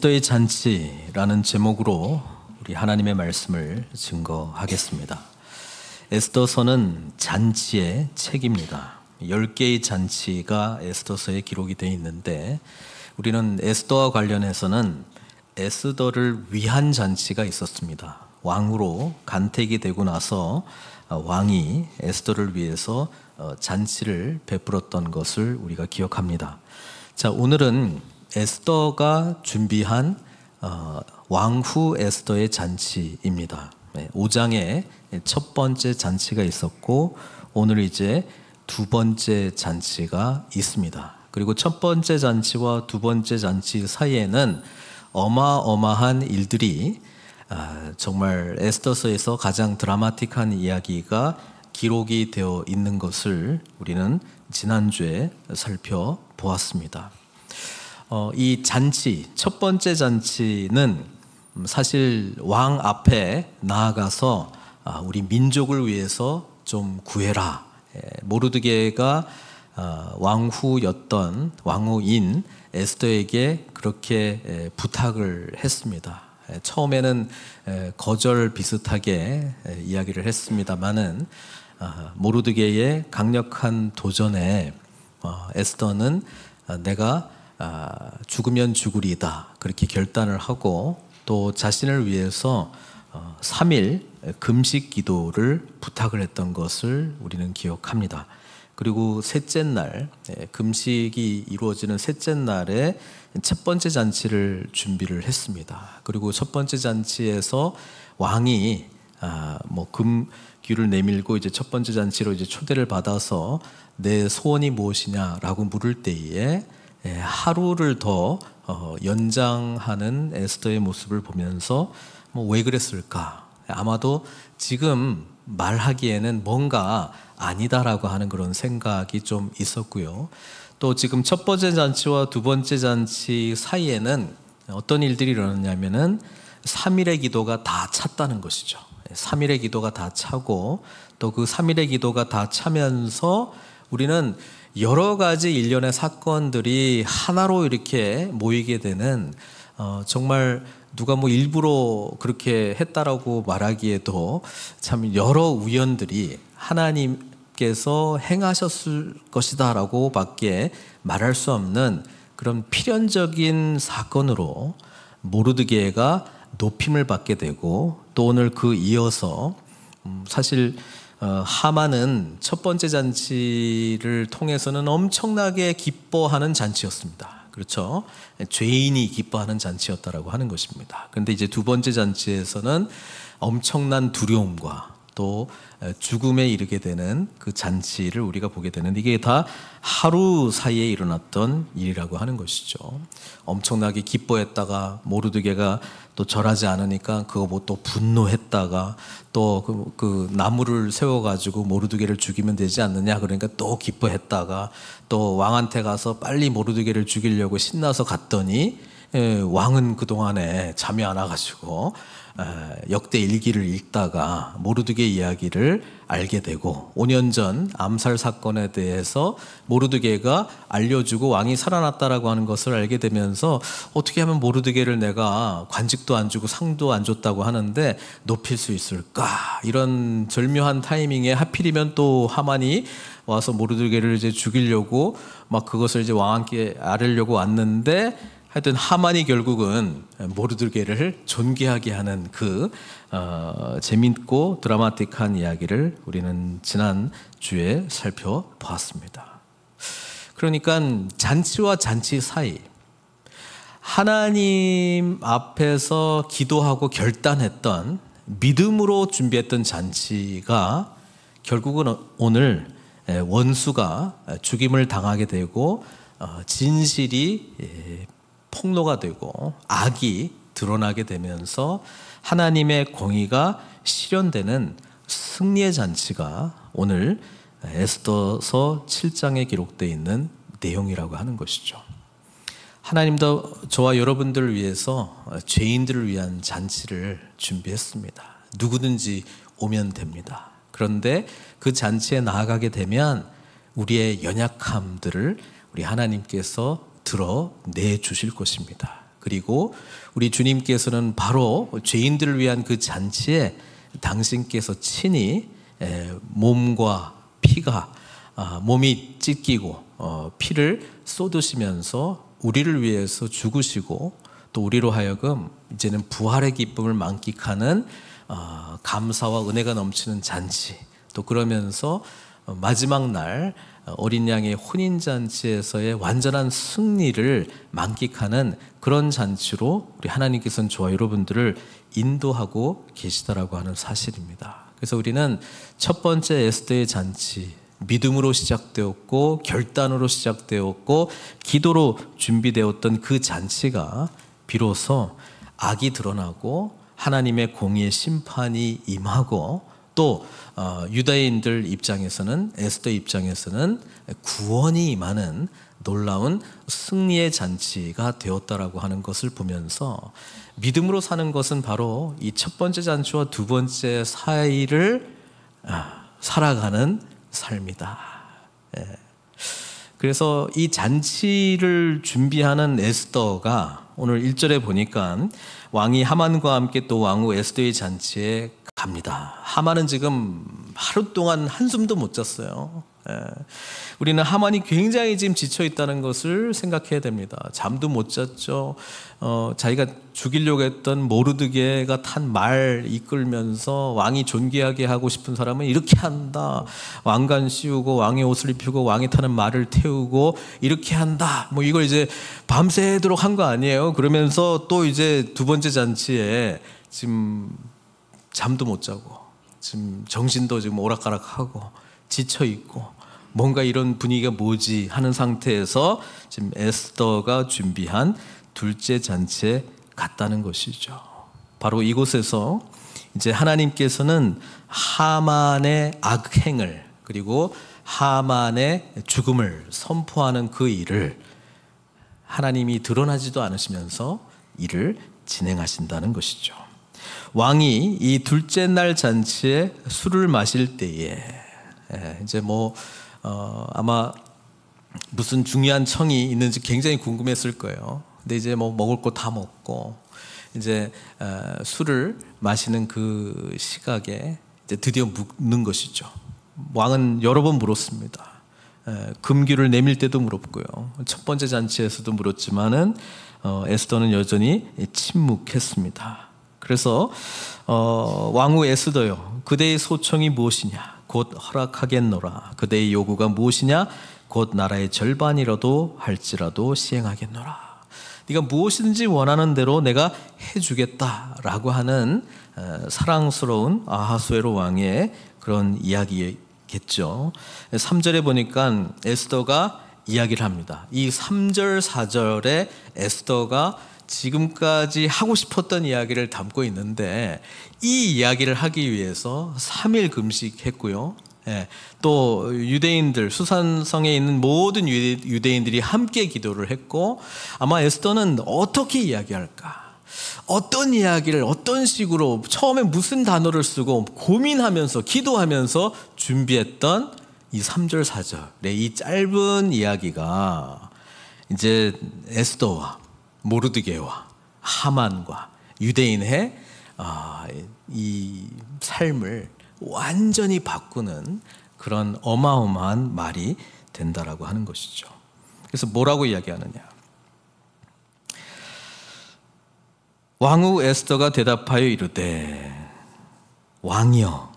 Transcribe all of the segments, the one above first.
에스더의 잔치라는 제목으로 우리 하나님의 말씀을 증거하겠습니다. 에스더서는 잔치의 책입니다. 10개의 잔치가 에스더서에 기록이 되어 있는데 우리는 에스더와 관련해서는 에스더를 위한 잔치가 있었습니다. 왕으로 간택이 되고 나서 왕이 에스더를 위해서 잔치를 베풀었던 것을 우리가 기억합니다. 자, 오늘은 에스더가 준비한 왕후 에스더의 잔치입니다. 5장에 첫 번째 잔치가 있었고 오늘 이제 두 번째 잔치가 있습니다. 그리고 첫 번째 잔치와 두 번째 잔치 사이에는 어마어마한 일들이 정말 에스더서에서 가장 드라마틱한 이야기가 기록이 되어 있는 것을 우리는 지난주에 살펴보았습니다. 이 잔치, 첫 번째 잔치는 사실 왕 앞에 나아가서 우리 민족을 위해서 좀 구해라. 모르드게가 왕후였던 왕후인 에스더에게 그렇게 부탁을 했습니다. 처음에는 거절 비슷하게 이야기를 했습니다마는 모르드게의 강력한 도전에 에스더는 내가 죽으면 죽으리다 그렇게 결단을 하고 또 자신을 위해서 3일 금식 기도를 부탁을 했던 것을 우리는 기억합니다. 그리고 셋째 날 금식이 이루어지는 셋째 날에 첫 번째 잔치를 준비를 했습니다. 그리고 첫 번째 잔치에서 왕이 금귀를 내밀고 이제 첫 번째 잔치로 이제 초대를 받아서 내 소원이 무엇이냐라고 물을 때에 하루를 더 연장하는 에스더의 모습을 보면서 왜 그랬을까? 아마도 지금 말하기에는 뭔가 아니다라고 하는 그런 생각이 좀 있었고요. 또 지금 첫 번째 잔치와 두 번째 잔치 사이에는 어떤 일들이 일어났냐면은 3일의 기도가 다 찼다는 것이죠. 3일의 기도가 다 차고 또 그 3일의 기도가 다 차면서 우리는 여러 가지 일련의 사건들이 하나로 이렇게 모이게 되는 정말 누가 일부러 그렇게 했다라고 말하기에도 참 여러 우연들이 하나님께서 행하셨을 것이다 라고 밖에 말할 수 없는 그런 필연적인 사건으로 모르드게가 높임을 받게 되고 또 오늘 그 이어서 사실 하만은 첫 번째 잔치를 통해서는 엄청나게 기뻐하는 잔치였습니다. 그렇죠? 죄인이 기뻐하는 잔치였다라고 하는 것입니다. 그런데 이제 두 번째 잔치에서는 엄청난 두려움과 또 죽음에 이르게 되는 그 잔치를 우리가 보게 되는데 이게 다 하루 사이에 일어났던 일이라고 하는 것이죠. 엄청나게 기뻐했다가 모르드게가 또 절하지 않으니까 그거 또 분노했다가 또 그 나무를 세워가지고 모르드게를 죽이면 되지 않느냐 그러니까 또 기뻐했다가 또 왕한테 가서 빨리 모르드게를 죽이려고 신나서 갔더니 왕은 그동안에 잠이 안 와가지고 역대 일기를 읽다가 모르드게 이야기를 알게 되고 5년 전 암살 사건에 대해서 모르드게가 알려주고 왕이 살아났다라고 하는 것을 알게 되면서 어떻게 하면 모르드게를 내가 관직도 안 주고 상도 안 줬다고 하는데 높일 수 있을까? 이런 절묘한 타이밍에 하필이면 또 하만이 와서 모르드게를 이제 죽이려고 막 그것을 이제 왕께 아뢰려고 왔는데 하여튼 하만이 결국은 모르드게를 존귀하게 하는 그 재밌고 드라마틱한 이야기를 우리는 지난 주에 살펴보았습니다. 그러니까 잔치와 잔치 사이 하나님 앞에서 기도하고 결단했던 믿음으로 준비했던 잔치가 결국은 오늘 원수가 죽임을 당하게 되고 진실이 폭로가 되고 악이 드러나게 되면서 하나님의 공의가 실현되는 승리의 잔치가 오늘 에스더서 7장에 기록되어 있는 내용이라고 하는 것이죠. 하나님도 저와 여러분들을 위해서 죄인들을 위한 잔치를 준비했습니다. 누구든지 오면 됩니다. 그런데 그 잔치에 나아가게 되면 우리의 연약함들을 우리 하나님께서 드러내 주실 것입니다. 그리고 우리 주님께서는 바로 죄인들을 위한 그 잔치에 당신께서 친히 몸과 피가 몸이 찢기고 피를 쏟으시면서 우리를 위해서 죽으시고 또 우리로 하여금 이제는 부활의 기쁨을 만끽하는 감사와 은혜가 넘치는 잔치, 또 그러면서 마지막 날 어린 양의 혼인잔치에서의 완전한 승리를 만끽하는 그런 잔치로 우리 하나님께서는 저와 여러분들을 인도하고 계시다라고 하는 사실입니다. 그래서 우리는 첫 번째 에스더의 잔치, 믿음으로 시작되었고 결단으로 시작되었고 기도로 준비되었던 그 잔치가 비로소 악이 드러나고 하나님의 공의의 심판이 임하고 또 유다인들 입장에서는, 에스더 입장에서는 구원이 임하는 놀라운 승리의 잔치가 되었다라고 하는 것을 보면서 믿음으로 사는 것은 바로 이 첫 번째 잔치와 두 번째 사이를 살아가는 삶이다. 그래서 이 잔치를 준비하는 에스더가 오늘 1절에 보니까 왕이 하만과 함께 또 왕후 에스더의 잔치에 갑니다. 하만은 지금 하루 동안 한숨도 못 잤어요. 우리는 하만이 굉장히 지금 지쳐 있다는 것을 생각해야 됩니다. 잠도 못 잤죠. 자기가 죽이려고 했던 모르드게가 탄 말 이끌면서 왕이 존귀하게 하고 싶은 사람은 이렇게 한다. 왕관 씌우고 왕의 옷을 입히고 왕이 타는 말을 태우고 이렇게 한다. 뭐 이걸 이제 밤새도록 한 거 아니에요. 그러면서 또 이제 두 번째 잔치에 지금 잠도 못 자고 지금 정신도 지금 오락가락하고 지쳐 있고 뭔가 이런 분위기가 뭐지 하는 상태에서 지금 에스더가 준비한 둘째 잔치에 갔다는 것이죠. 바로 이곳에서 이제 하나님께서는 하만의 악행을 그리고 하만의 죽음을 선포하는 그 일을 하나님이 드러나지도 않으시면서 일을 진행하신다는 것이죠. 왕이 이 둘째 날 잔치에 술을 마실 때에 이제 아마 무슨 중요한 청이 있는지 굉장히 궁금했을 거예요. 근데 이제 먹을 거 다 먹고 이제 술을 마시는 그 시각에 이제 드디어 묻는 것이죠. 왕은 여러 번 물었습니다. 금규를 내밀 때도 물었고요. 첫 번째 잔치에서도 물었지만은 에스더는 여전히 침묵했습니다. 그래서 왕후 에스더요, 그대의 소청이 무엇이냐? 곧 허락하겠노라. 그대의 요구가 무엇이냐? 곧 나라의 절반이라도 할지라도 시행하겠노라. 네가 무엇이든지 원하는 대로 내가 해주겠다라고 하는 사랑스러운 아하수에로 왕의 그런 이야기겠죠. 3절에 보니까 에스더가 이야기를 합니다. 이 3절 4절에 에스더가 지금까지 하고 싶었던 이야기를 담고 있는데 이 이야기를 하기 위해서 3일 금식했고요. 또 유대인들, 수산성에 있는 모든 유대인들이 함께 기도를 했고 아마 에스더는 어떻게 이야기할까? 어떤 이야기를 어떤 식으로 처음에 무슨 단어를 쓰고 고민하면서 기도하면서 준비했던 이 3절 4절의 이 짧은 이야기가 이제 에스더와 모르드게와 하만과 유대인의 이 삶을 완전히 바꾸는 그런 어마어마한 말이 된다라고 하는 것이죠. 그래서 뭐라고 이야기하느냐? 왕후 에스더가 대답하여 이르되 왕이여,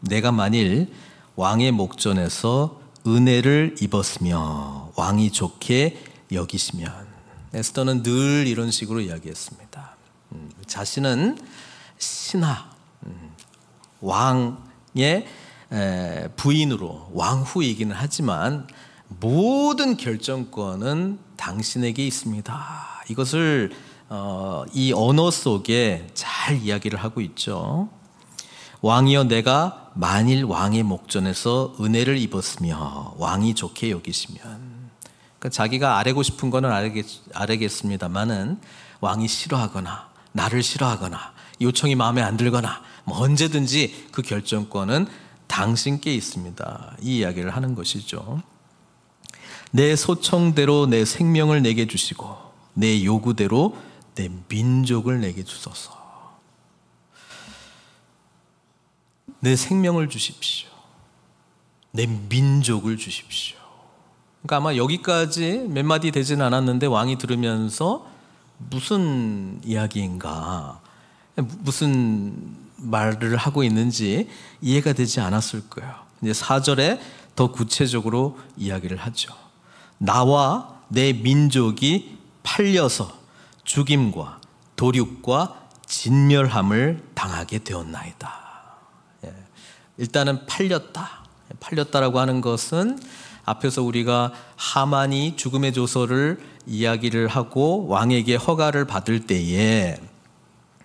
내가 만일 왕의 목전에서 은혜를 입었으며 왕이 좋게 여기시면, 에스더는 늘 이런 식으로 이야기했습니다. 자신은 신하, 왕의 부인으로 왕후이기는 하지만 모든 결정권은 당신에게 있습니다. 이것을 이 언어 속에 잘 이야기를 하고 있죠. 왕이여, 내가 만일 왕의 목전에서 은혜를 입었으며 왕이 좋게 여기시면, 그러니까 자기가 아뢰고 싶은 거는 아뢰겠습니다만은 왕이 싫어하거나 나를 싫어하거나 요청이 마음에 안 들거나 언제든지 그 결정권은 당신께 있습니다. 이 이야기를 하는 것이죠. 내 소청대로 내 생명을 내게 주시고 내 요구대로 내 민족을 내게 주소서. 내 생명을 주십시오. 내 민족을 주십시오. 그러니까 아마 여기까지 몇 마디 되진 않았는데 왕이 들으면서 무슨 이야기인가, 무슨 말을 하고 있는지 이해가 되지 않았을 거예요. 이제 4절에 더 구체적으로 이야기를 하죠. 나와 내 민족이 팔려서 죽임과 도륙과 진멸함을 당하게 되었나이다. 일단은 팔렸다라고 하는 것은 앞에서 우리가 하만이 죽음의 조서를 이야기를 하고 왕에게 허가를 받을 때에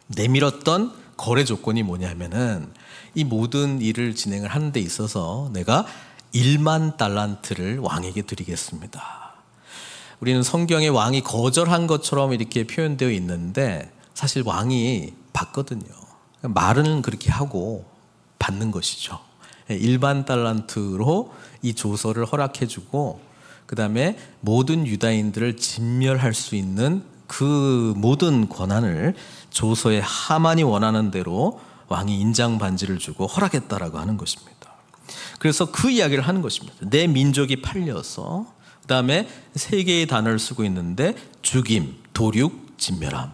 내밀었던 거래 조건이 뭐냐면은 이 모든 일을 진행을 하는 데 있어서 내가 1만 달란트를 왕에게 드리겠습니다. 우리는 성경에 왕이 거절한 것처럼 이렇게 표현되어 있는데 사실 왕이 받거든요. 말은 그렇게 하고 받는 것이죠. 1만 달란트로 이 조서를 허락해주고 그 다음에 모든 유다인들을 진멸할 수 있는 그 모든 권한을 조서에 하만이 원하는 대로 왕이 인장 반지를 주고 허락했다라고 하는 것입니다. 그래서 그 이야기를 하는 것입니다. 내 민족이 팔려서, 그 다음에 세 개의 단어를 쓰고 있는데 죽임, 도륙, 진멸함.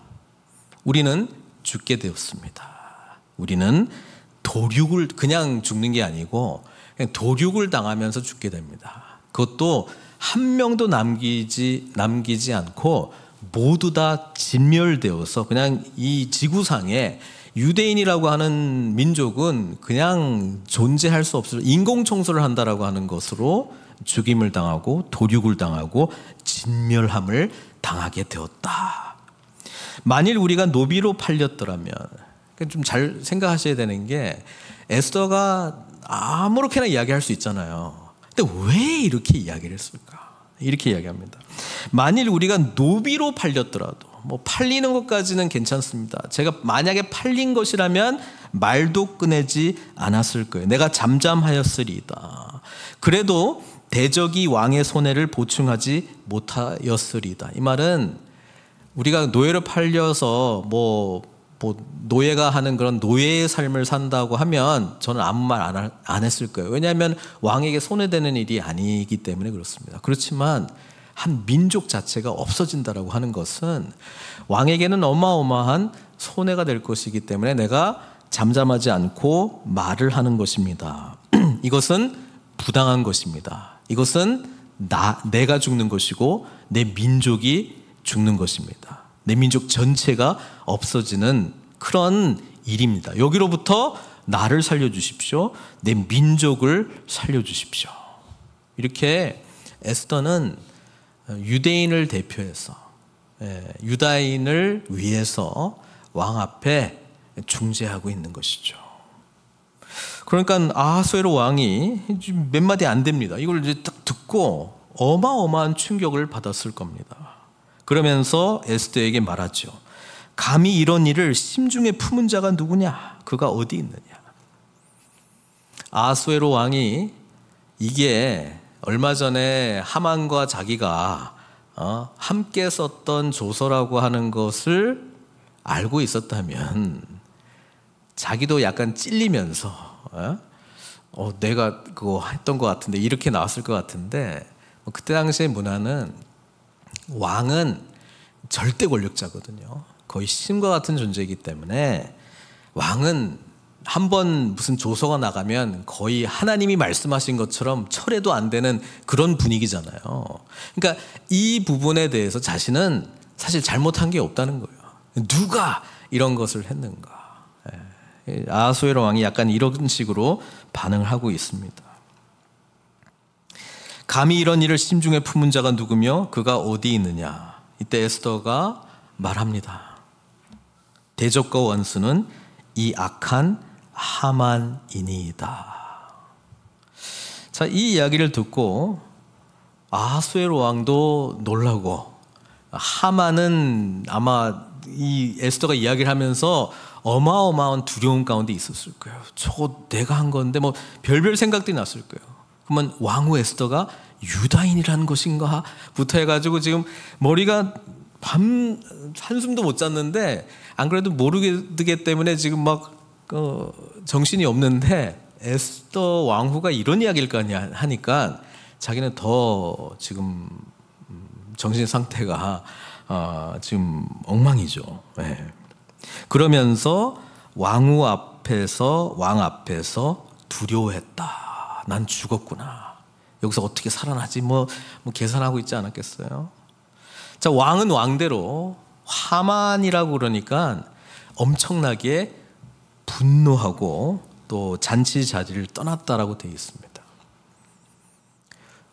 우리는 죽게 되었습니다. 우리는 도륙을 그냥 죽는 게 아니고 그냥 도륙을 당하면서 죽게 됩니다. 그것도 한 명도 남기지 않고 모두 다 진멸되어서 그냥 이 지구상에 유대인이라고 하는 민족은 그냥 존재할 수 없어요. 인공청소를 한다라고 하는 것으로 죽임을 당하고 도륙을 당하고 진멸함을 당하게 되었다. 만일 우리가 노비로 팔렸더라면, 좀 잘 생각하셔야 되는 게 에스더가 아무렇게나 이야기할 수 있잖아요. 근데 왜 이렇게 이야기를 했을까? 이렇게 이야기합니다. 만일 우리가 노비로 팔렸더라도, 뭐 팔리는 것까지는 괜찮습니다. 제가 만약에 팔린 것이라면 말도 꺼내지 않았을 거예요. 내가 잠잠하였으리이다. 그래도 대적이 왕의 손해를 보충하지 못하였으리이다. 이 말은 우리가 노예로 팔려서 뭐 노예가 하는 그런 노예의 삶을 산다고 하면 저는 아무 말 안 했을 거예요. 왜냐하면 왕에게 손해되는 일이 아니기 때문에 그렇습니다. 그렇지만 한 민족 자체가 없어진다라고 하는 것은 왕에게는 어마어마한 손해가 될 것이기 때문에 내가 잠잠하지 않고 말을 하는 것입니다. 이것은 부당한 것입니다. 이것은 내가 죽는 것이고 내 민족이 죽는 것입니다. 내 민족 전체가 없어지는 그런 일입니다. 여기로부터 나를 살려주십시오. 내 민족을 살려주십시오. 이렇게 에스더는 유대인을 대표해서 유다인을 위해서 왕 앞에 중재하고 있는 것이죠. 그러니까 아하수에로 왕이 몇 마디 안 됩니다. 이걸 이제 딱 듣고 어마어마한 충격을 받았을 겁니다. 그러면서 에스더에게 말하죠. 감히 이런 일을 심중에 품은 자가 누구냐? 그가 어디 있느냐? 아하수에로 왕이 이게 얼마 전에 하만과 자기가 함께 썼던 조서라고 하는 것을 알고 있었다면 자기도 약간 찔리면서 내가 그거 했던 것 같은데 이렇게 나왔을 것 같은데 그때 당시의 문화는 왕은 절대 권력자거든요. 거의 신과 같은 존재이기 때문에 왕은 한번 무슨 조서가 나가면 거의 하나님이 말씀하신 것처럼 철회도 안 되는 그런 분위기잖아요. 그러니까 이 부분에 대해서 자신은 사실 잘못한 게 없다는 거예요. 누가 이런 것을 했는가. 아하수에로 왕이 약간 이런 식으로 반응을 하고 있습니다. 감히 이런 일을 심중에 품은 자가 누구며 그가 어디 있느냐. 이때 에스더가 말합니다. 대적과 원수는 이 악한 하만이니이다. 자, 이 이야기를 듣고 아하수에로 왕도 놀라고 하만은 아마 이 에스더가 이야기를 하면서 어마어마한 두려움 가운데 있었을 거예요. 저거 내가 한 건데 뭐 별별 생각들이 났을 거예요. 그러면 왕후 에스더가 유다인이라는 것인가 부터 해가지고 지금 머리가 밤 한숨도 못 잤는데 안 그래도 모르게 때문에 지금 막 정신이 없는데 에스더 왕후가 이런 이야기를 하니까 자기는 더 지금 정신 상태가 지금 엉망이죠. 네. 그러면서 왕 앞에서 두려워했다. 난 죽었구나. 여기서 어떻게 살아나지? 뭐 계산하고 있지 않았겠어요? 자, 왕은 왕대로 하만이라고 그러니까 엄청나게 분노하고 또 잔치 자리를 떠났다라고 되어 있습니다.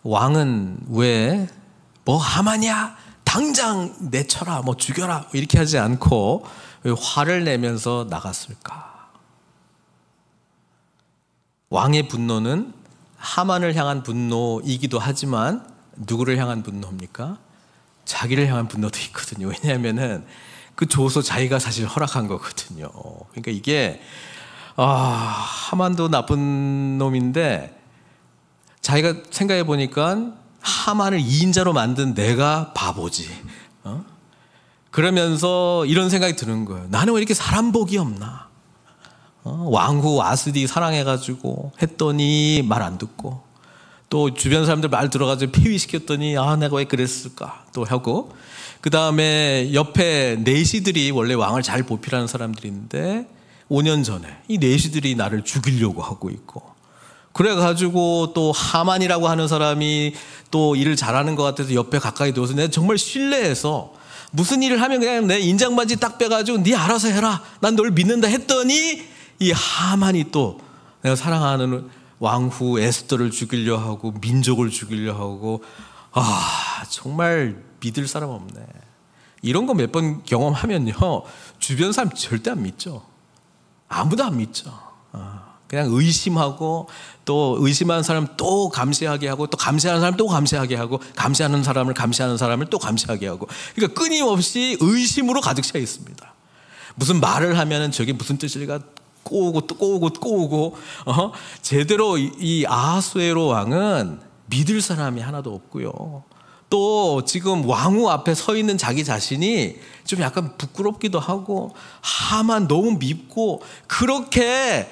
왕은 왜 하만이야? 당장 내쳐라, 죽여라 이렇게 하지 않고 왜 화를 내면서 나갔을까? 왕의 분노는 하만을 향한 분노이기도 하지만 누구를 향한 분노입니까? 자기를 향한 분노도 있거든요. 왜냐하면은 그 조서 자기가 사실 허락한 거거든요. 그러니까 이게 하만도 나쁜 놈인데 자기가 생각해 보니까 하만을 2인자로 만든 내가 바보지. 그러면서 이런 생각이 드는 거예요. 나는 왜 이렇게 사람 복이 없나? 왕후 아스디 사랑해가지고 했더니 말 안 듣고 또 주변 사람들 말 들어가지고 폐위시켰더니 내가 왜 그랬을까 또 하고, 그 다음에 옆에 내시들이 원래 왕을 잘 보필하는 사람들인데 5년 전에 이 내시들이 나를 죽이려고 하고 있고, 그래가지고 또 하만이라고 하는 사람이 또 일을 잘하는 것 같아서 옆에 가까이 두어서 내가 정말 신뢰해서 무슨 일을 하면 그냥 내 인장반지 딱 빼가지고 네 알아서 해라, 난 널 믿는다 했더니 이 하만이 또 내가 사랑하는 왕후 에스더를 죽이려 하고 민족을 죽이려 하고, 정말 믿을 사람 없네. 이런 거 몇 번 경험하면요 주변 사람 절대 안 믿죠. 아무도 안 믿죠. 그냥 의심하고 또 의심하는 사람 또 감시하게 하고 또 감시하는 사람 또 감시하게 하고 감시하는 사람을 또 감시하게 하고, 그러니까 끊임없이 의심으로 가득 차 있습니다. 무슨 말을 하면은 저게 무슨 뜻일까 꼬우고 또 꼬우고 제대로 이 아하수에로 왕은 믿을 사람이 하나도 없고요. 또 지금 왕후 앞에 서 있는 자기 자신이 좀 약간 부끄럽기도 하고 하만 너무 밉고, 그렇게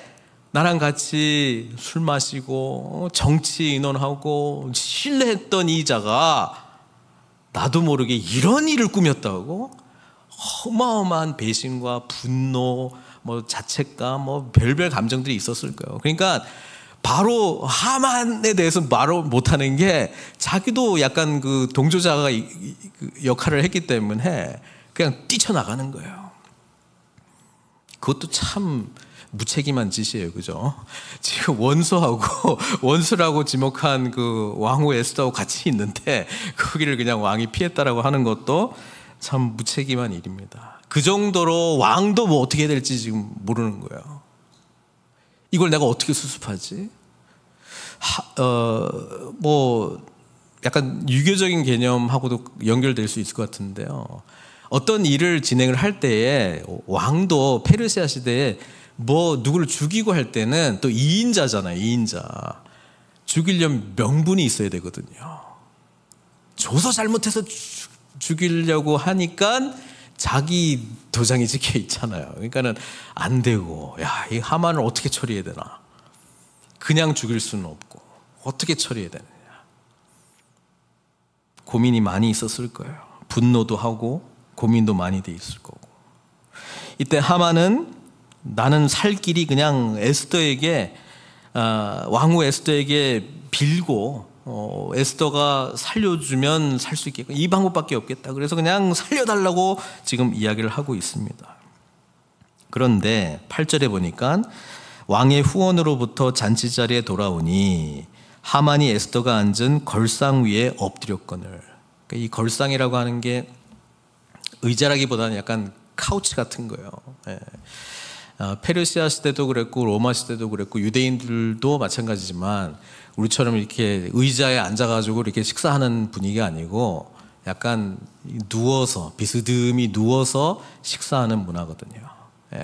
나랑 같이 술 마시고 정치 인원하고 신뢰했던 이자가 나도 모르게 이런 일을 꾸몄다고? 어마어마한 배신과 분노, 자책감, 별별 감정들이 있었을 거예요. 그러니까 바로 하만에 대해서 말을 못하는 게 자기도 약간 그 동조자가 역할을 했기 때문에 그냥 뛰쳐나가는 거예요. 그것도 참 무책임한 짓이에요, 그죠? 지금 원수라고 지목한 그 왕후 에스더하고 같이 있는데 거기를 그냥 왕이 피했다라고 하는 것도 참 무책임한 일입니다. 그 정도로 왕도 어떻게 해야 될지 지금 모르는 거예요. 이걸 내가 어떻게 수습하지? 약간 유교적인 개념하고도 연결될 수 있을 것 같은데요. 어떤 일을 진행을 할 때에 왕도 페르시아 시대에 누구를 죽이고 할 때는 또 2인자잖아요. 2인자. 죽이려면 명분이 있어야 되거든요. 조서 잘못해서 죽이려고 하니까 자기 도장이 찍혀 있잖아요. 그러니까는 안 되고, 이 하만을 어떻게 처리해야 되나? 그냥 죽일 수는 없고 어떻게 처리해야 되느냐? 고민이 많이 있었을 거예요. 분노도 하고 고민도 많이 돼 있을 거고. 이때 하만은 나는 살 길이 그냥 에스더에게 왕후 에스더에게 빌고 에스더가 살려주면 살 수 있겠고 이 방법밖에 없겠다. 그래서 그냥 살려달라고 지금 이야기를 하고 있습니다. 그런데 8절에 보니까 왕의 후원으로부터 잔치자리에 돌아오니 하만이 에스더가 앉은 걸상 위에 엎드렸거늘. 그러니까 이 걸상이라고 하는 게 의자라기보다는 약간 카우치 같은 거예요. 페르시아 시대도 그랬고 로마 시대도 그랬고 유대인들도 마찬가지지만 우리처럼 이렇게 의자에 앉아가지고 이렇게 식사하는 분위기가 아니고 약간 누워서 비스듬히 누워서 식사하는 문화거든요.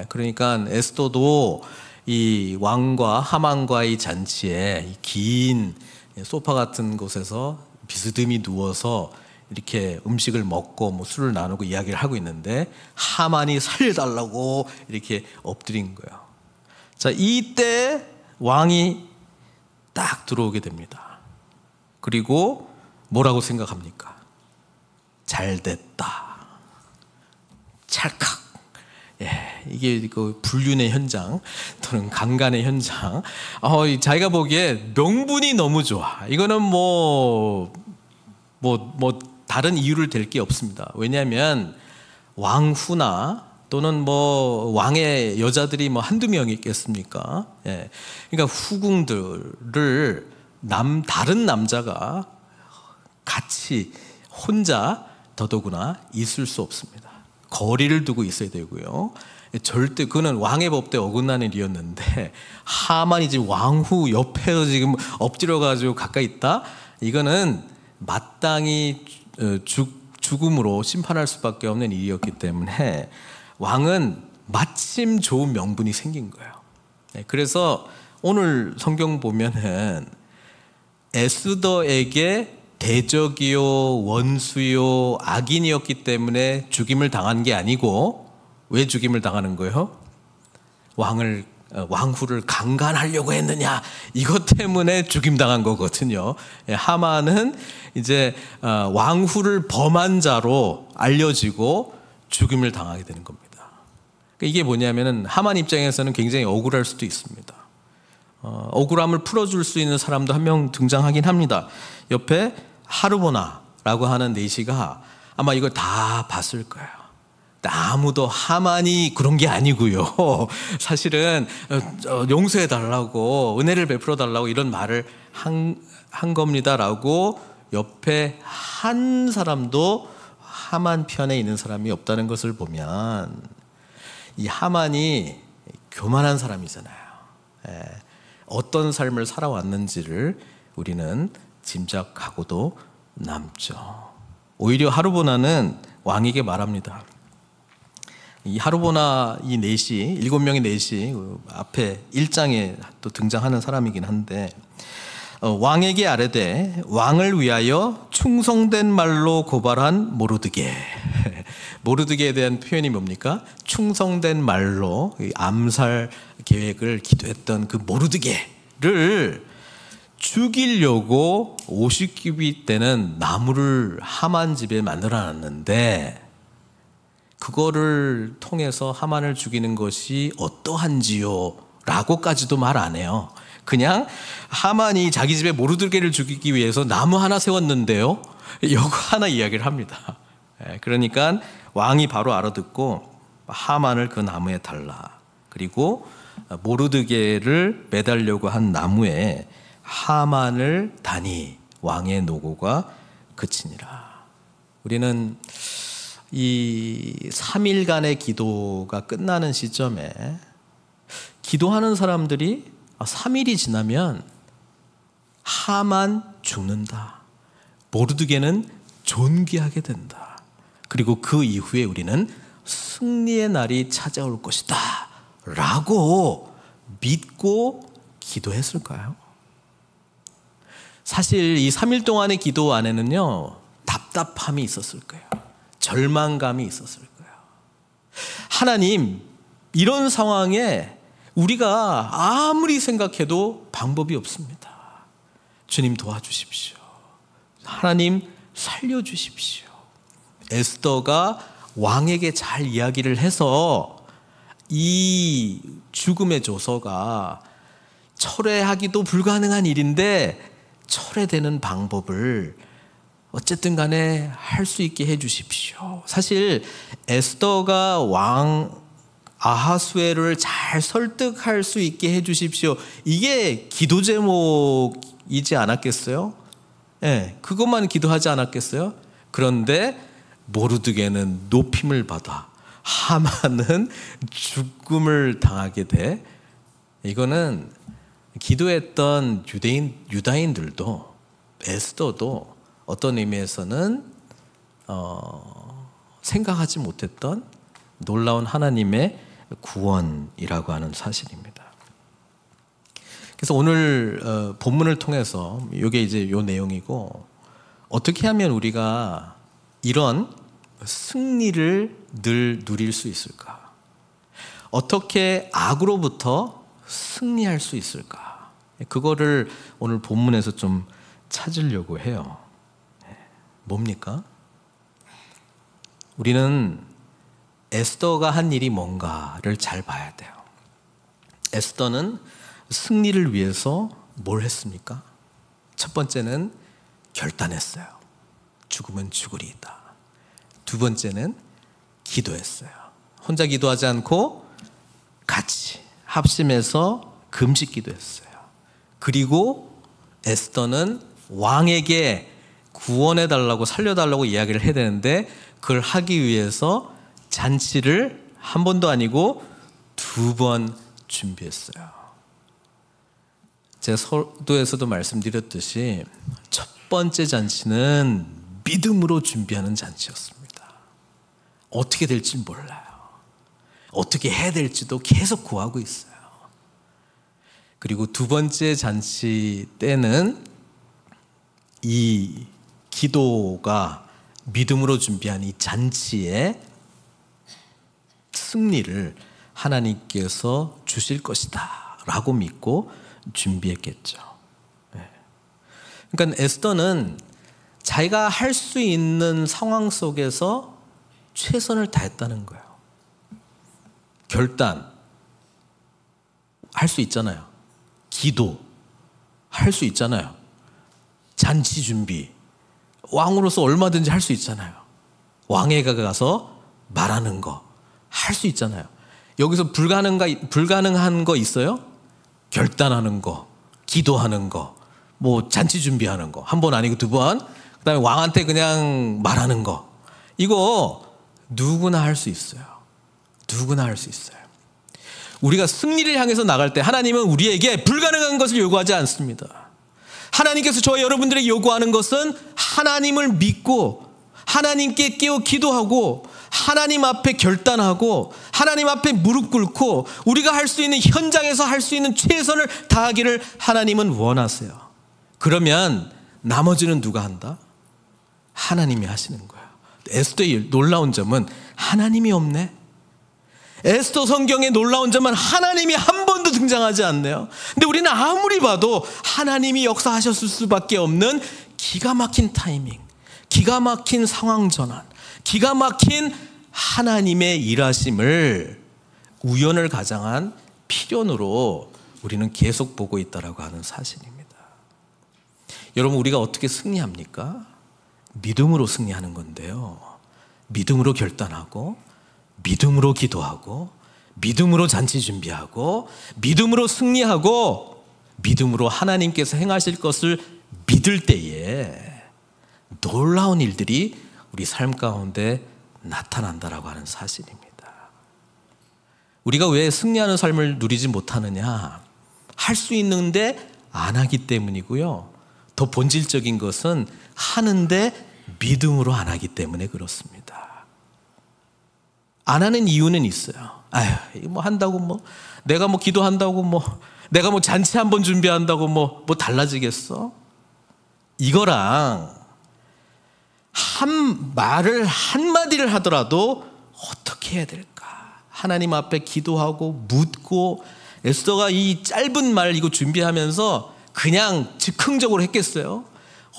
그러니까 에스더도 이 왕과 하만과의 잔치에 긴 소파 같은 곳에서 비스듬히 누워서 이렇게 음식을 먹고 뭐 술을 나누고 이야기를 하고 있는데 하만이 살려달라고 이렇게 엎드린 거예요. 자, 이때 왕이 딱 들어오게 됩니다. 그리고 뭐라고 생각합니까? 잘 됐다. 찰칵. 예, 이게 그 불륜의 현장 또는 강간의 현장. 자기가 보기에 명분이 너무 좋아. 이거는 뭐 다른 이유를 댈 게 없습니다. 왜냐하면 왕후나 또는 뭐 왕의 여자들이 뭐 한두 명이 있겠습니까? 예, 그러니까 후궁들을 다른 남자가 같이 혼자 더더구나 있을 수 없습니다. 거리를 두고 있어야 되고요. 절대 그는 왕의 법도에 어긋나는 일이었는데 하만이 지금 왕후 옆에서 지금 엎드려가지고 가까이 있다? 이거는 마땅히 죽음으로 심판할 수밖에 없는 일이었기 때문에 왕은 마침 좋은 명분이 생긴 거예요. 그래서 오늘 성경 보면은 에스더에게 대적이요 원수요 악인이었기 때문에 죽임을 당한 게 아니고 왜 죽임을 당하는 거예요? 왕후를 강간하려고 했느냐, 이것 때문에 죽임 당한 거거든요. 하만은 이제 왕후를 범한 자로 알려지고 죽임을 당하게 되는 겁니다. 이게 뭐냐면은 하만 입장에서는 굉장히 억울할 수도 있습니다. 억울함을 풀어줄 수 있는 사람도 한 명 등장하긴 합니다. 옆에 하르보나라고 하는 내시가 아마 이걸 다 봤을 거예요. 아무도 하만이 그런 게 아니고요. 사실은 용서해 달라고, 은혜를 베풀어 달라고 이런 말을 한 겁니다라고 옆에 한 사람도 하만 편에 있는 사람이 없다는 것을 보면 이 하만이 교만한 사람이잖아요. 어떤 삶을 살아왔는지를 우리는 짐작하고도 남죠. 오히려 하르보나는 왕에게 말합니다. 이 하르보나 이 넷이 7명의 넷이 앞에 1장에 또 등장하는 사람이긴 한데 왕에게 아뢰되 왕을 위하여 충성된 말로 고발한 모르드게. 모르드게에 대한 표현이 뭡니까? 충성된 말로 암살 계획을 기도했던 그 모르드게를 죽이려고 50규빗 되는 나무를 하만 집에 만들어놨는데 그거를 통해서 하만을 죽이는 것이 어떠한지요? 라고까지도 말 안 해요. 그냥 하만이 자기 집에 모르드게를 죽이기 위해서 나무 하나 세웠는데요, 이거 하나 이야기를 합니다. 그러니까 왕이 바로 알아듣고 하만을 그 나무에 달라. 그리고 모르드게를 매달려고 한 나무에 하만을 다니 왕의 노고가 그치니라. 우리는 이 3일간의 기도가 끝나는 시점에 기도하는 사람들이 3일이 지나면 하만 죽는다, 모르드게는 존귀하게 된다, 그리고 그 이후에 우리는 승리의 날이 찾아올 것이다 라고 믿고 기도했을까요? 사실 이 3일 동안의 기도 안에는요, 답답함이 있었을 거예요. 절망감이 있었을 거예요. 하나님, 이런 상황에 우리가 아무리 생각해도 방법이 없습니다. 주님 도와주십시오. 하나님 살려주십시오. 에스더가 왕에게 잘 이야기를 해서 이 죽음의 조서가 철회하기도 불가능한 일인데 철회되는 방법을 어쨌든 간에 할 수 있게 해 주십시오. 사실 에스더가 왕 아하수에로를 잘 설득할 수 있게 해 주십시오, 이게 기도 제목이지 않았겠어요? 그것만 기도하지 않았겠어요? 그런데 모르드게는 높임을 받아 하만은 죽음을 당하게 돼. 이거는 기도했던 유다인들도 에스더도 어떤 의미에서는 생각하지 못했던 놀라운 하나님의 구원이라고 하는 사실입니다. 그래서 오늘 본문을 통해서 이게 이제 요 내용이고, 어떻게 하면 우리가 이런 승리를 늘 누릴 수 있을까? 어떻게 악으로부터 승리할 수 있을까? 그거를 오늘 본문에서 좀 찾으려고 해요. 뭡니까? 우리는 에스더가 한 일이 뭔가를 잘 봐야 돼요. 에스더는 승리를 위해서 뭘 했습니까? 첫 번째는 결단했어요. 죽으면 죽으리이다. 두 번째는 기도했어요. 혼자 기도하지 않고 같이 합심해서 금식 기도했어요. 그리고 에스더는 왕에게 구원해달라고 살려달라고 이야기를 해야 되는데 그걸 하기 위해서 잔치를 한 번도 아니고 2번 준비했어요. 제가 서도에서도 말씀드렸듯이 첫 번째 잔치는 믿음으로 준비하는 잔치였습니다. 어떻게 될지 몰라요. 어떻게 해야 될지도 계속 구하고 있어요. 그리고 2번째 잔치 때는 이 기도가 믿음으로 준비한 이 잔치의 승리를 하나님께서 주실 것이다 라고 믿고 준비했겠죠. 그러니까 에스더는 자기가 할 수 있는 상황 속에서 최선을 다했다는 거예요. 결단 할 수 있잖아요. 기도 할 수 있잖아요. 잔치 준비 왕으로서 얼마든지 할 수 있잖아요. 왕에게 가서 말하는 거 할 수 있잖아요. 여기서 불가능한 거 있어요? 결단하는 거, 기도하는 거, 뭐 잔치 준비하는 거 한 번 아니고 2번, 그다음에 왕한테 그냥 말하는 거, 이거 누구나 할 수 있어요. 누구나 할 수 있어요. 우리가 승리를 향해서 나갈 때 하나님은 우리에게 불가능한 것을 요구하지 않습니다. 하나님께서 저와 여러분들에게 요구하는 것은 하나님을 믿고 하나님께 깨어 기도하고 하나님 앞에 결단하고 하나님 앞에 무릎 꿇고 우리가 할 수 있는 현장에서 할 수 있는 최선을 다하기를 하나님은 원하세요. 그러면 나머지는 누가 한다? 하나님이 하시는 거예요. 에스더의 놀라운 점은 하나님이 없네. 에스더 성경에 놀라운 점은 하나님이 한 번도 등장하지 않네요. 근데 우리는 아무리 봐도 하나님이 역사하셨을 수밖에 없는 기가 막힌 타이밍, 기가 막힌 상황 전환, 기가 막힌 하나님의 일하심을 우연을 가장한 필연으로 우리는 계속 보고 있다라고 하는 사실입니다. 여러분, 우리가 어떻게 승리합니까? 믿음으로 승리하는 건데요. 믿음으로 결단하고 믿음으로 기도하고 믿음으로 잔치 준비하고 믿음으로 승리하고 믿음으로 하나님께서 행하실 것을 믿을 때에 놀라운 일들이 우리 삶 가운데 나타난다라고 하는 사실입니다. 우리가 왜 승리하는 삶을 누리지 못하느냐? 할 수 있는데 안 하기 때문이고요. 더 본질적인 것은 하는데 믿음으로 안 하기 때문에 그렇습니다. 안 하는 이유는 있어요. 아유, 뭐 한다고 뭐 내가 뭐 기도한다고 뭐 내가 뭐 잔치 한번 준비한다고 뭐 달라지겠어? 이거랑 한 말을 한마디를 하더라도 어떻게 해야 될까? 하나님 앞에 기도하고 묻고 에스더가 이 짧은 말 이거 준비하면서 그냥 즉흥적으로 했겠어요?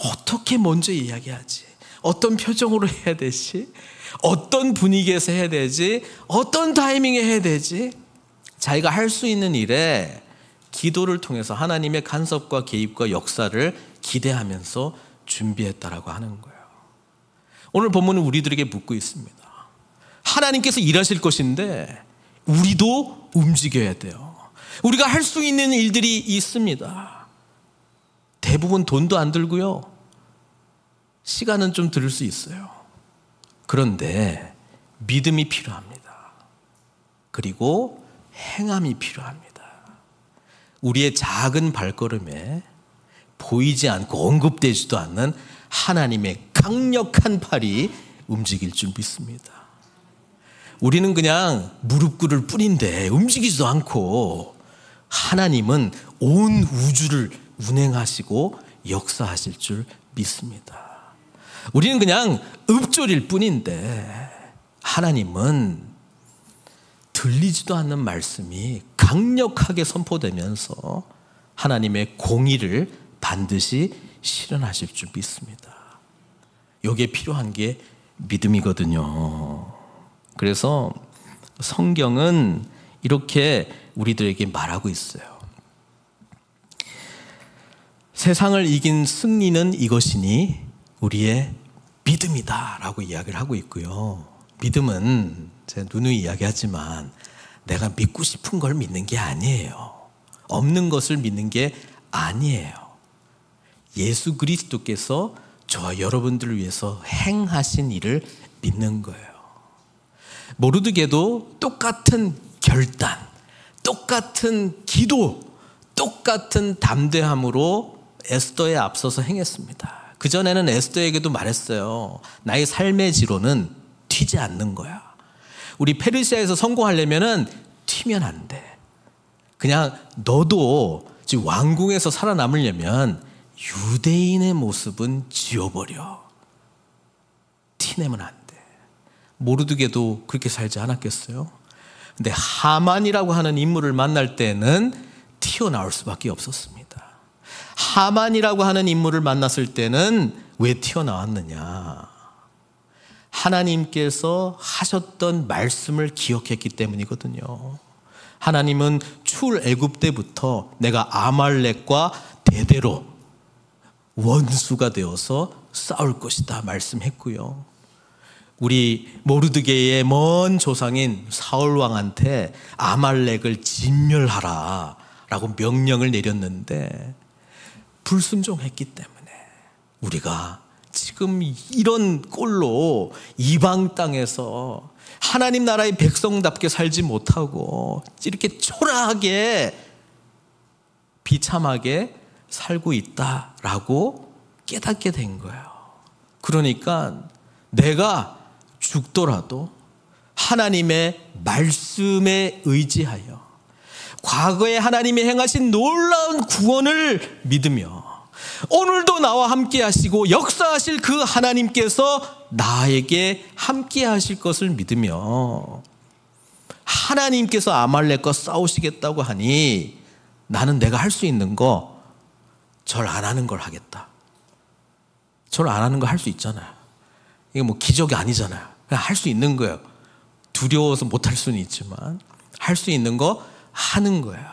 어떻게 먼저 이야기하지? 어떤 표정으로 해야 되지? 어떤 분위기에서 해야 되지? 어떤 타이밍에 해야 되지? 자기가 할 수 있는 일에 기도를 통해서 하나님의 간섭과 개입과 역사를 기대하면서 준비했다라고 하는 거예요. 오늘 본문은 우리들에게 묻고 있습니다. 하나님께서 일하실 것인데 우리도 움직여야 돼요. 우리가 할 수 있는 일들이 있습니다. 대부분 돈도 안 들고요. 시간은 좀 들을 수 있어요. 그런데 믿음이 필요합니다. 그리고 행함이 필요합니다. 우리의 작은 발걸음에 보이지 않고 언급되지도 않는 하나님의 강력한 팔이 움직일 줄 믿습니다. 우리는 그냥 무릎 꿇을 뿐인데 움직이지도 않고 하나님은 온 우주를 운행하시고 역사하실 줄 믿습니다. 우리는 그냥 읊조릴 뿐인데 하나님은 들리지도 않는 말씀이 강력하게 선포되면서 하나님의 공의를 반드시 실현하실 줄 믿습니다. 여기에 필요한 게 믿음이거든요. 그래서 성경은 이렇게 우리들에게 말하고 있어요. 세상을 이긴 승리는 이것이니 우리의 믿음이다 라고 이야기를 하고 있고요. 믿음은 제가 누누이 이야기하지만 내가 믿고 싶은 걸 믿는 게 아니에요. 없는 것을 믿는 게 아니에요. 예수 그리스도께서 저와 여러분들을 위해서 행하신 일을 믿는 거예요. 모르드게도 똑같은 결단, 똑같은 기도, 똑같은 담대함으로 에스더에 앞서서 행했습니다. 그전에는 에스더에게도 말했어요. 나의 삶의 지로는 튀지 않는 거야. 우리 페르시아에서 성공하려면 튀면 안 돼. 그냥 너도 지금 왕궁에서 살아남으려면 유대인의 모습은 지워버려. 티내면 안 돼. 모르드게도 그렇게 살지 않았겠어요? 근데 하만이라고 하는 인물을 만날 때는 튀어나올 수밖에 없었습니다. 하만이라고 하는 인물을 만났을 때는 왜 튀어나왔느냐? 하나님께서 하셨던 말씀을 기억했기 때문이거든요. 하나님은 출애굽 때부터 내가 아말렉과 대대로 원수가 되어서 싸울 것이다 말씀했고요. 우리 모르드게의 먼 조상인 사울 왕한테 아말렉을 진멸하라 라고 명령을 내렸는데 불순종했기 때문에 우리가 지금 이런 꼴로 이방 땅에서 하나님 나라의 백성답게 살지 못하고 이렇게 초라하게 비참하게 살고 있다라고 깨닫게 된 거예요. 그러니까 내가 죽더라도 하나님의 말씀에 의지하여 과거에 하나님이 행하신 놀라운 구원을 믿으며 오늘도 나와 함께 하시고 역사하실 그 하나님께서 나에게 함께 하실 것을 믿으며 하나님께서 아말렉과 싸우시겠다고 하니 나는 내가 할 수 있는 거 절 안 하는 걸 하겠다. 절 안 하는 거 할 수 있잖아요. 이게 뭐 기적이 아니잖아요. 그냥 할 수 있는 거예요. 두려워서 못 할 수는 있지만 할 수 있는 거 하는 거예요.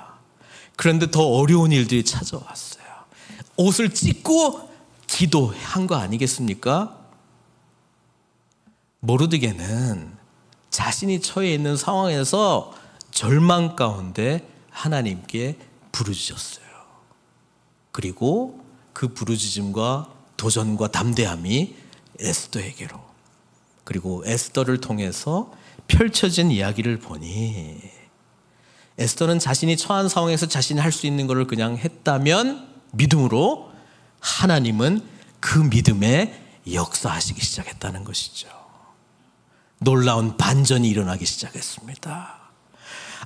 그런데 더 어려운 일들이 찾아왔어요. 옷을 찢고 기도한 거 아니겠습니까? 모르드게는 자신이 처해 있는 상황에서 절망 가운데 하나님께 부르짖었어요. 그리고 그 부르짖음과 도전과 담대함이 에스더에게로, 그리고 에스더를 통해서 펼쳐진 이야기를 보니 에스더는 자신이 처한 상황에서 자신이 할 수 있는 것을 그냥 했다면 믿음으로 하나님은 그 믿음에 역사하시기 시작했다는 것이죠. 놀라운 반전이 일어나기 시작했습니다.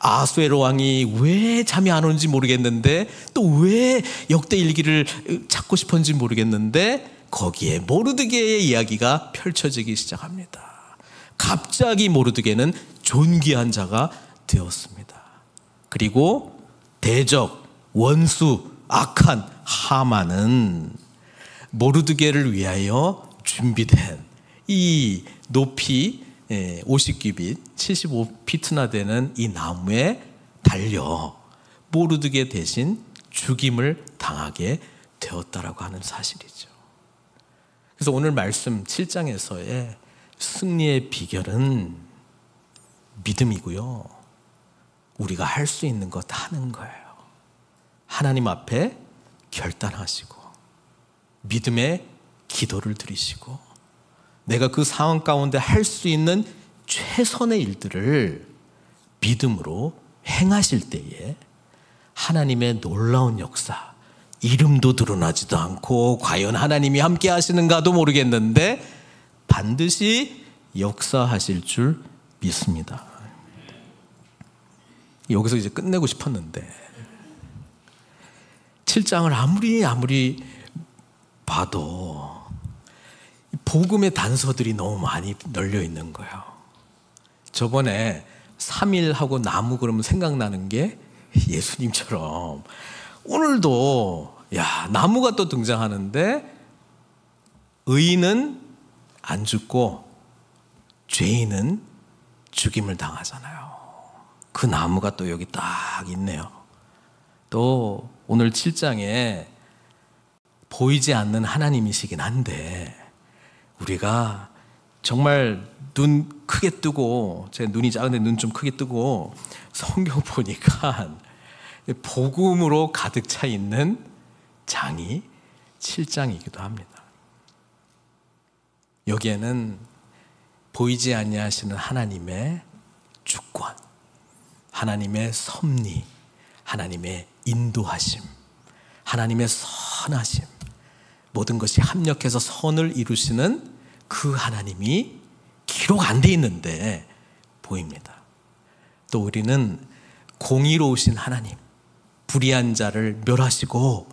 아수에로 왕이 왜 잠이 안 오는지 모르겠는데 또 왜 역대 일기를 찾고 싶었는지 모르겠는데 거기에 모르드게의 이야기가 펼쳐지기 시작합니다. 갑자기 모르드게는 존귀한 자가 되었습니다. 그리고 대적, 원수, 악한 하만은 모르드게를 위하여 준비된 이 높이 50규빗 75피트나 되는 이 나무에 달려 모르드게 대신 죽임을 당하게 되었다라고 하는 사실이죠. 그래서 오늘 말씀 7장에서의 승리의 비결은 믿음이고요. 우리가 할 수 있는 것 하는 거예요. 하나님 앞에 결단하시고 믿음의 기도를 드리시고 내가 그 상황 가운데 할 수 있는 최선의 일들을 믿음으로 행하실 때에 하나님의 놀라운 역사, 이름도 드러나지도 않고 과연 하나님이 함께 하시는가도 모르겠는데 반드시 역사하실 줄 믿습니다. 여기서 이제 끝내고 싶었는데 7장을 아무리 봐도 복음의 단서들이 너무 많이 널려 있는 거예요. 저번에 3일하고 나무 그러면 생각나는 게 예수님처럼 오늘도 나무가 또 등장하는데 의인은 안 죽고 죄인은 죽임을 당하잖아요. 그 나무가 또 여기 딱 있네요. 또 오늘 7장에 보이지 않는 하나님이시긴 한데 우리가 정말 눈 크게 뜨고, 제 눈이 작은데 눈 좀 크게 뜨고 성경 보니까 복음으로 가득 차 있는 장이 7장이기도 합니다. 여기에는 보이지 아니하시는 하나님의 주권, 하나님의 섭리, 하나님의 인도하심, 하나님의 선하심, 모든 것이 합력해서 선을 이루시는 그 하나님이 기록 안 돼 있는데 보입니다. 또 우리는 공의로우신 하나님, 불의한 자를 멸하시고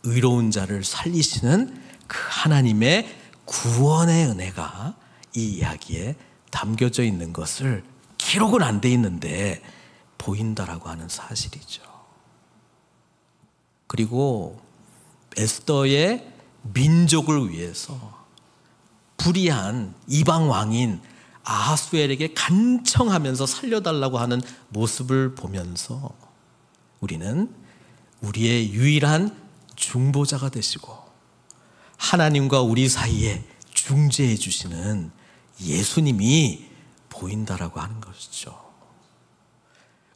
의로운 자를 살리시는 그 하나님의 구원의 은혜가 이 이야기에 담겨져 있는 것을 기록은 안 돼 있는데 보인다라고 하는 사실이죠. 그리고 에스더의 민족을 위해서 불의한 이방 왕인 아하수엘에게 간청하면서 살려달라고 하는 모습을 보면서 우리는 우리의 유일한 중보자가 되시고 하나님과 우리 사이에 중재해 주시는 예수님이 보인다라고 하는 것이죠.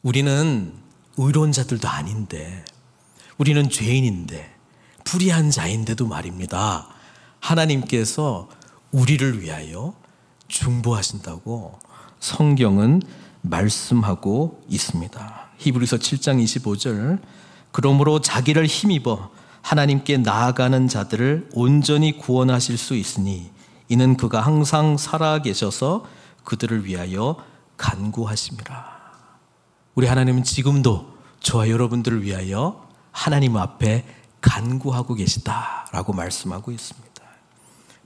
우리는 의로운 자들도 아닌데, 우리는 죄인인데, 불의한 자인데도 말입니다, 하나님께서 우리를 위하여 중보하신다고 성경은 말씀하고 있습니다. 히브리서 7장 25절, 그러므로 자기를 힘입어 하나님께 나아가는 자들을 온전히 구원하실 수 있으니 이는 그가 항상 살아계셔서 그들을 위하여 간구하심이라. 우리 하나님은 지금도 저와 여러분들을 위하여 하나님 앞에 간구하고 계시다라고 말씀하고 있습니다.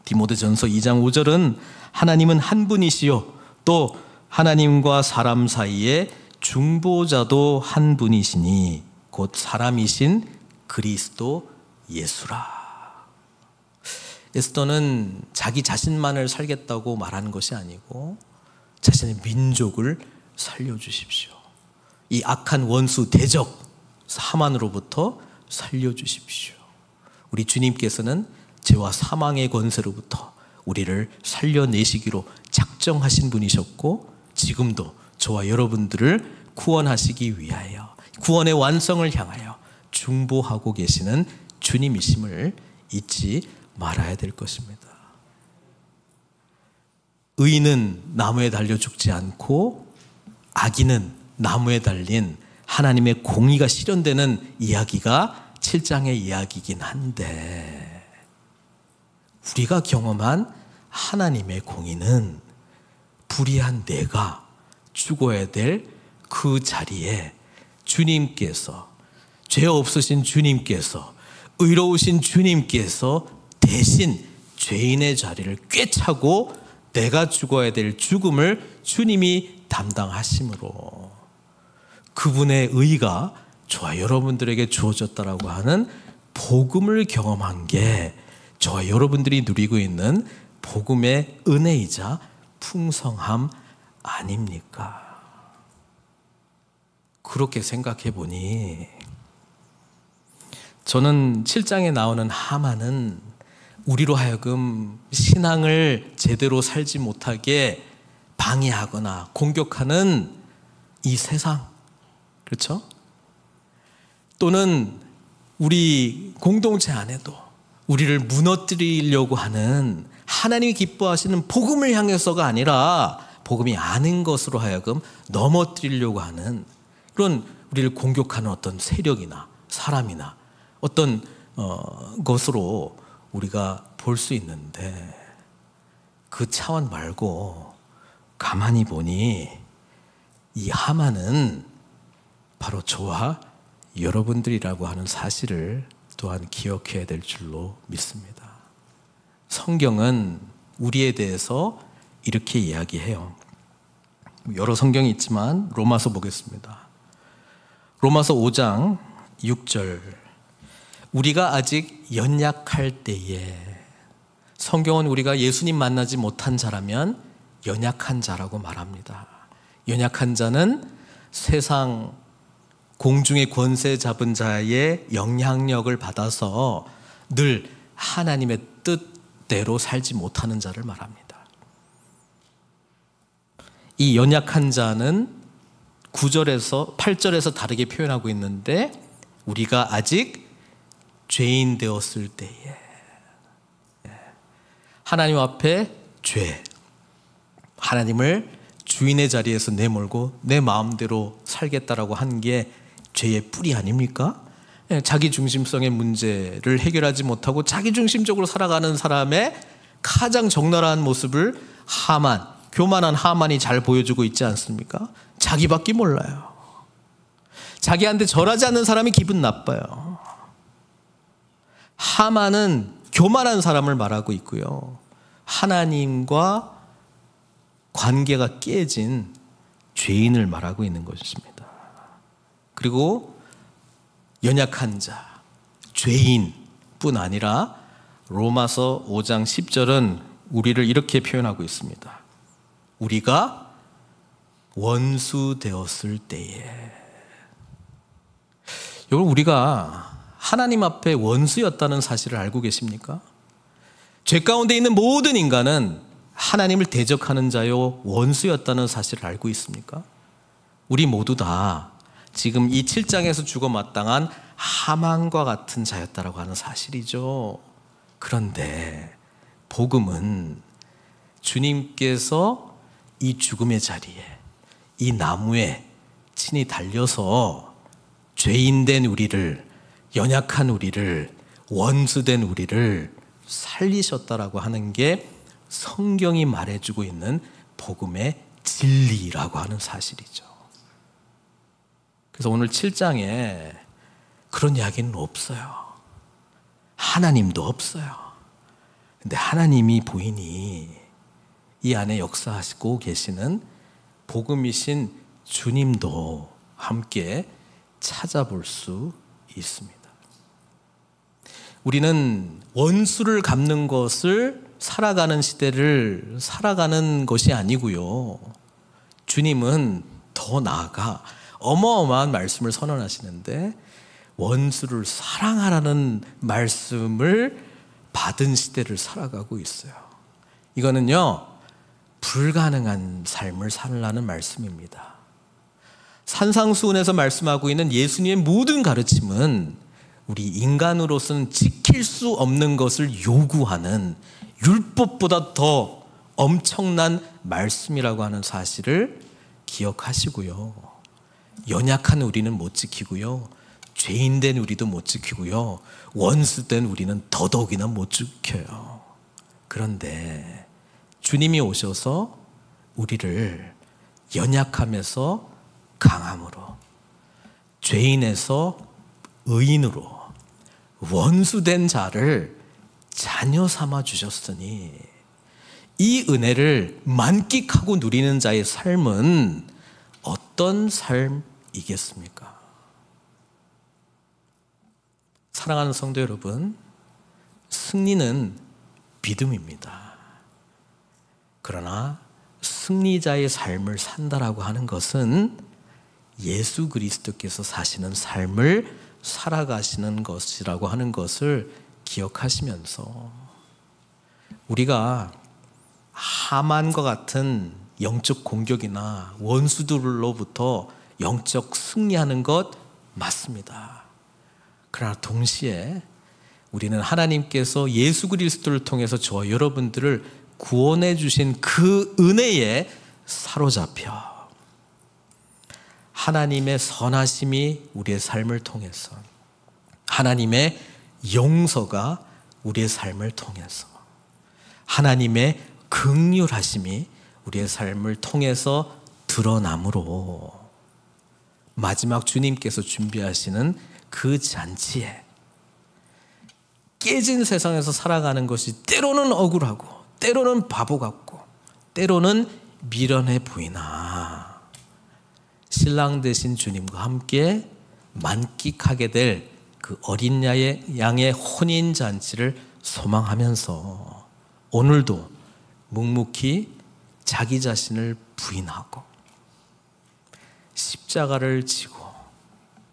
디모데전서 2장 5절은 하나님은 한 분이시요 또 하나님과 사람 사이에 중보자도 한 분이시니 곧 사람이신 그리스도 예수라. 에스더는 자기 자신만을 살겠다고 말하는 것이 아니고 자신의 민족을 살려주십시오, 이 악한 원수 대적 하만으로부터 살려주십시오. 우리 주님께서는 죄와 사망의 권세로부터 우리를 살려내시기로 작정하신 분이셨고 지금도 저와 여러분들을 구원하시기 위하여 구원의 완성을 향하여 중보하고 계시는 주님이심을 잊지 말아야 될 것입니다. 의인은 나무에 달려 죽지 않고 악인은 나무에 달린 하나님의 공의가 실현되는 이야기가 7장의 이야기이긴 한데 우리가 경험한 하나님의 공의는 불의한 내가 죽어야 될 그 자리에 주님께서, 죄 없으신 주님께서, 의로우신 주님께서 대신 죄인의 자리를 꿰차고 내가 죽어야 될 죽음을 주님이 담당하심으로 그분의 의가 저와 여러분들에게 주어졌다라고 하는 복음을 경험한 게 저와 여러분들이 누리고 있는 복음의 은혜이자 풍성함 아닙니까? 그렇게 생각해 보니 저는 7장에 나오는 하만은 우리로 하여금 신앙을 제대로 살지 못하게 방해하거나 공격하는 이 세상, 그렇죠? 또는 우리 공동체 안에도 우리를 무너뜨리려고 하는 하나님이 기뻐하시는 복음을 향해서가 아니라 복음이 아닌 것으로 하여금 넘어뜨리려고 하는 그런 우리를 공격하는 어떤 세력이나 사람이나 어떤 것으로 우리가 볼 수 있는데 그 차원 말고 가만히 보니 이 하만은 바로 저와 여러분들이라고 하는 사실을 또한 기억해야 될 줄로 믿습니다. 성경은 우리에 대해서 이렇게 이야기해요. 여러 성경이 있지만 로마서 보겠습니다. 로마서 5장 6절. 우리가 아직 연약할 때에, 성경은 우리가 예수님 만나지 못한 자라면 연약한 자라고 말합니다. 연약한 자는 세상 공중의 권세 잡은 자의 영향력을 받아서 늘 하나님의 뜻대로 살지 못하는 자를 말합니다. 이 연약한 자는 8절에서 다르게 표현하고 있는데, 우리가 아직 죄인 되었을 때에, 하나님 앞에 죄, 하나님을 주인의 자리에서 내몰고 내 마음대로 살겠다라고 한 게 죄의 뿌리 아닙니까? 자기 중심성의 문제를 해결하지 못하고 자기 중심적으로 살아가는 사람의 가장 적나라한 모습을 교만한 하만이 잘 보여주고 있지 않습니까? 자기밖에 몰라요. 자기한테 절하지 않는 사람이 기분 나빠요. 하만은 교만한 사람을 말하고 있고요, 하나님과 관계가 깨진 죄인을 말하고 있는 것입니다. 그리고 연약한 자, 죄인뿐 아니라 로마서 5장 10절은 우리를 이렇게 표현하고 있습니다. 우리가 원수 되었을 때에. 여러분, 우리가 하나님 앞에 원수였다는 사실을 알고 계십니까? 죄 가운데 있는 모든 인간은 하나님을 대적하는 자요 원수였다는 사실을 알고 있습니까? 우리 모두 다 지금 이 7장에서 죽어마땅한 하만과 같은 자였다라고 하는 사실이죠. 그런데 복음은 주님께서 이 죽음의 자리에, 이 나무에 친히 달려서 죄인된 우리를, 연약한 우리를, 원수된 우리를 살리셨다라고 하는 게 성경이 말해주고 있는 복음의 진리라고 하는 사실이죠. 그래서 오늘 7장에 그런 이야기는 없어요. 하나님도 없어요. 근데 하나님이 보이니 이 안에 역사하시고 계시는 복음이신 주님도 함께 찾아볼 수 있습니다. 우리는 원수를 갚는 것을 살아가는 시대를 살아가는 것이 아니고요, 주님은 더 나아가 어마어마한 말씀을 선언하시는데 원수를 사랑하라는 말씀을 받은 시대를 살아가고 있어요. 이거는요, 불가능한 삶을 살라는 말씀입니다. 산상수훈에서 말씀하고 있는 예수님의 모든 가르침은 우리 인간으로서는 지킬 수 없는 것을 요구하는 율법보다 더 엄청난 말씀이라고 하는 사실을 기억하시고요, 연약한 우리는 못 지키고요, 죄인된 우리도 못 지키고요, 원수된 우리는 더더욱이나 못 지켜요. 그런데 주님이 오셔서 우리를 연약함에서 강함으로, 죄인에서 의인으로, 원수된 자를 자녀 삼아 주셨으니 이 은혜를 만끽하고 누리는 자의 삶은 어떤 삶이겠습니까? 사랑하는 성도 여러분, 승리는 믿음입니다. 그러나 승리자의 삶을 산다라고 하는 것은 예수 그리스도께서 사시는 삶을 살아가시는 것이라고 하는 것을 기억하시면서, 우리가 하만과 같은 영적 공격이나 원수들로부터 영적 승리하는 것 맞습니다. 그러나 동시에 우리는 하나님께서 예수 그리스도를 통해서 저와 여러분들을 구원해 주신 그 은혜에 사로잡혀 하나님의 선하심이 우리의 삶을 통해서, 하나님의 용서가 우리의 삶을 통해서, 하나님의 긍휼하심이 우리의 삶을 통해서 드러나므로 마지막 주님께서 준비하시는 그 잔치에 깨진 세상에서 살아가는 것이 때로는 억울하고 때로는 바보 같고 때로는 미련해 보이나 신랑 되신 주님과 함께 만끽하게 될 그 어린 양의 혼인잔치를 소망하면서 오늘도 묵묵히 자기 자신을 부인하고 십자가를 지고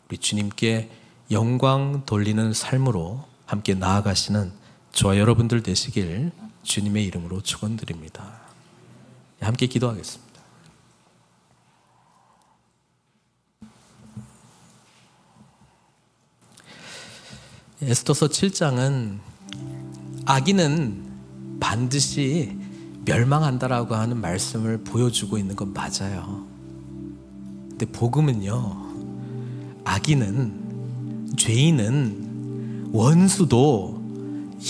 우리 주님께 영광 돌리는 삶으로 함께 나아가시는 저와 여러분들 되시길 주님의 이름으로 축원드립니다. 함께 기도하겠습니다. 에스더서 7장은 악인은 반드시 멸망한다라고 하는 말씀을 보여주고 있는 건 맞아요. 근데 복음은요, 악인은, 죄인은, 원수도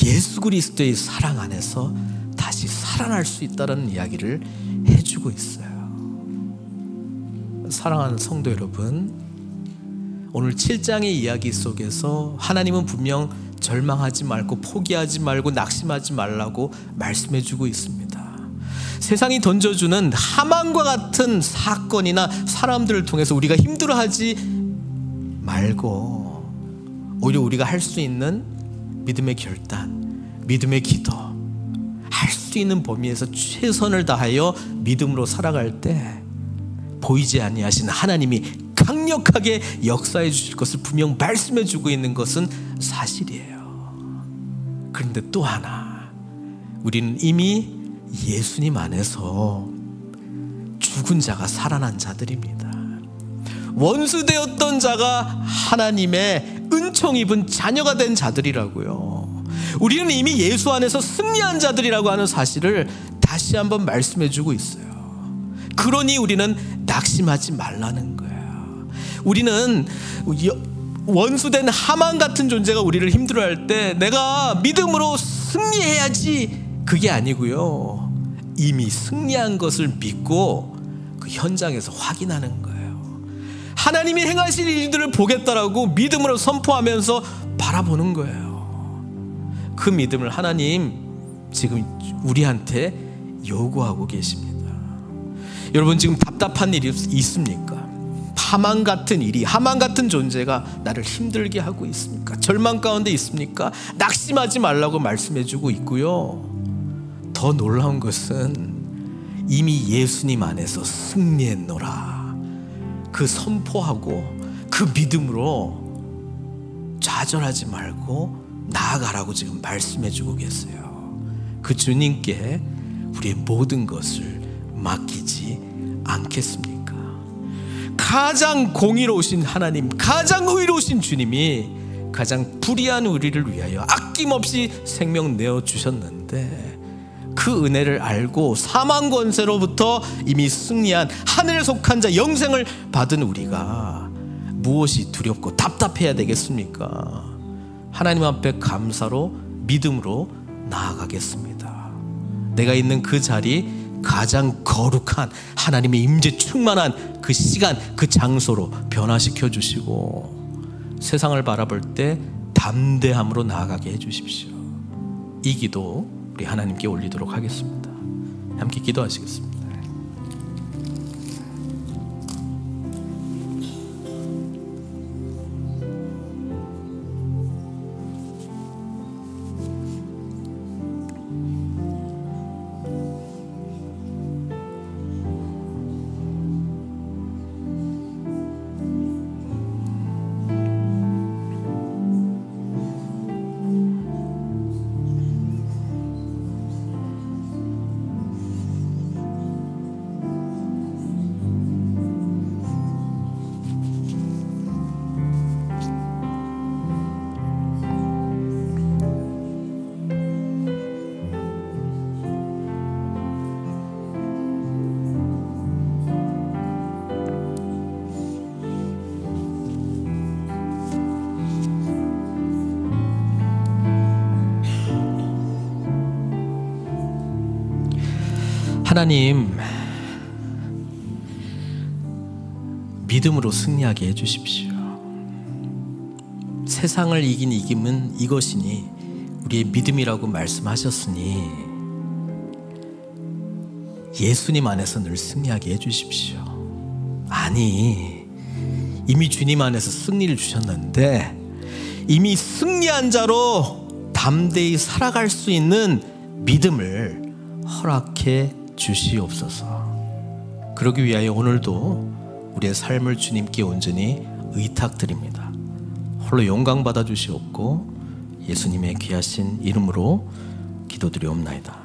예수 그리스도의 사랑 안에서 다시 살아날 수 있다는 이야기를 해주고 있어요. 사랑하는 성도 여러분, 오늘 7장의 이야기 속에서 하나님은 분명 절망하지 말고 포기하지 말고 낙심하지 말라고 말씀해주고 있습니다. 세상이 던져주는 하만과 같은 사건이나 사람들을 통해서 우리가 힘들어하지 말고 오히려 우리가 할 수 있는 믿음의 결단, 믿음의 기도, 할 수 있는 범위에서 최선을 다하여 믿음으로 살아갈 때 보이지 아니하신 하나님이 강력하게 역사해 주실 것을 분명 말씀해 주고 있는 것은 사실이에요. 그런데 또 하나, 우리는 이미 예수님 안에서 죽은 자가 살아난 자들입니다. 원수되었던 자가 하나님의 은총 입은 자녀가 된 자들이라고요. 우리는 이미 예수 안에서 승리한 자들이라고 하는 사실을 다시 한번 말씀해 주고 있어요. 그러니 우리는 낙심하지 말라는 거예요. 우리는 원수된 하만 같은 존재가 우리를 힘들어할 때 내가 믿음으로 승리해야지, 그게 아니고요, 이미 승리한 것을 믿고 그 현장에서 확인하는 거예요. 하나님이 행하실 일들을 보겠다라고 믿음으로 선포하면서 바라보는 거예요. 그 믿음을 하나님 지금 우리한테 요구하고 계십니다. 여러분, 지금 답답한 일이 있습니까? 하만 같은 일이, 하만 같은 존재가 나를 힘들게 하고 있습니까? 절망 가운데 있습니까? 낙심하지 말라고 말씀해주고 있고요, 더 놀라운 것은 이미 예수님 안에서 승리했노라, 그 선포하고 그 믿음으로 좌절하지 말고 나아가라고 지금 말씀해주고 계세요. 그 주님께 우리의 모든 것을 맡기지 않겠습니까? 가장 공의로우신 하나님, 가장 의로우신 주님이 가장 불의한 우리를 위하여 아낌없이 생명 내어주셨는데, 그 은혜를 알고 사망 권세로부터 이미 승리한 하늘에 속한 자, 영생을 받은 우리가 무엇이 두렵고 답답해야 되겠습니까? 하나님 앞에 감사로 믿음으로 나아가겠습니다. 내가 있는 그 자리, 가장 거룩한 하나님의 임재 충만한 그 시간, 그 장소로 변화시켜 주시고 세상을 바라볼 때 담대함으로 나아가게 해 주십시오. 이 기도 우리 하나님께 올리도록 하겠습니다. 함께 기도하시겠습니다. 하나님, 믿음으로 승리하게 해주십시오. 세상을 이긴 이김은 이것이니 우리의 믿음이라고 말씀하셨으니 예수님 안에서 늘 승리하게 해주십시오. 아니, 이미 주님 안에서 승리를 주셨는데 이미 승리한 자로 담대히 살아갈 수 있는 믿음을 허락해 주시옵소서. 그러기 위하여 오늘도 우리의 삶을 주님께 온전히 의탁드립니다. 홀로 영광 받아 주시옵고 예수님의 귀하신 이름으로 기도드리옵나이다.